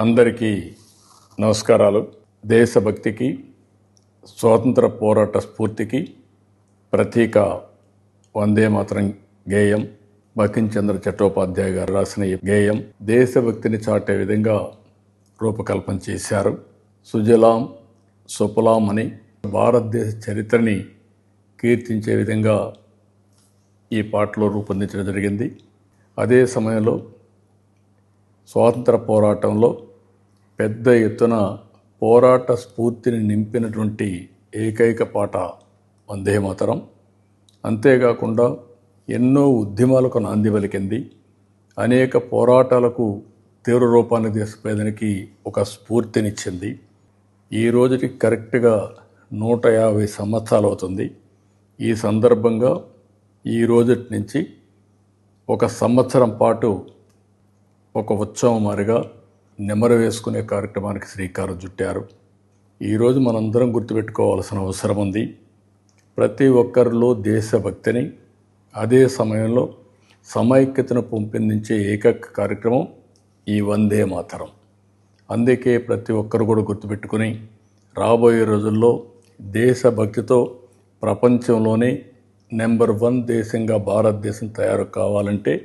అందరికీ నమస్కారాలు. దేశభక్తికి, స్వాతంత్ర పోరాట స్ఫూర్తికి ప్రతీక వందే మాతరం గేయం బంకించంద్ర చట్టోపాధ్యాయ గారు రాసిన ఈ గేయం దేశభక్తిని చాటే విధంగా రూపకల్పన చేశారు. సుజలాం సుఫలాం అని భారతదేశ చరిత్రని కీర్తించే విధంగా ఈ పాటలో రూపొందించడం జరిగింది. అదే సమయంలో స్వాతంత్ర పోరాటంలో పెద్ద ఎత్తున పోరాట స్ఫూర్తిని నింపినటువంటి ఏకైక పాట వందే మాతరం. అంతేకాకుండా ఎన్నో ఉద్యమాలకు నాంది పలికింది. అనేక పోరాటాలకు తీవ్ర రూపాన్ని తీసుకుపోయేదానికి ఒక స్ఫూర్తినిచ్చింది. ఈ రోజుకి కరెక్ట్గా 150 సంవత్సరాలు అవుతుంది. ఈ సందర్భంగా ఈ రోజు నుంచి ఒక సంవత్సరం పాటు ఒక ఉత్సవం మారిగా నెమరు వేసుకునే కార్యక్రమానికి శ్రీకారం చుట్టారు. ఈరోజు మనందరం గుర్తుపెట్టుకోవాల్సిన అవసరం ఉంది. ప్రతి ఒక్కరిలో దేశభక్తిని, అదే సమయంలో సమైక్యతను పెంపొందించే ఏకైక కార్యక్రమం ఈ వందే మాతరం. అందుకే ప్రతి ఒక్కరు కూడా గుర్తుపెట్టుకుని రాబోయే రోజుల్లో దేశభక్తితో ప్రపంచంలోనే నెంబర్ 1 దేశంగా భారతదేశం తయారు కావాలంటే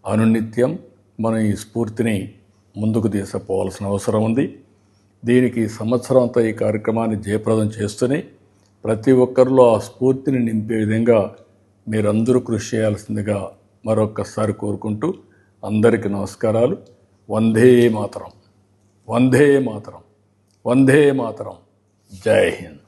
అనునిత్యం మనం ఈ స్ఫూర్తిని ముందుకు తీసుకుపోవాల్సిన అవసరం ఉంది. దీనికి సంవత్సరం అంతా ఈ కార్యక్రమాన్ని జయప్రదం చేస్తూనే ప్రతి ఒక్కరిలో ఆ స్ఫూర్తిని నింపే విధంగా మీరందరూ కృషి చేయాల్సిందిగా మరొక్కసారి కోరుకుంటూ అందరికీ నమస్కారాలు. వందే మాతరం, వందే మాతరం, వందే మాతరం. జై హింద్.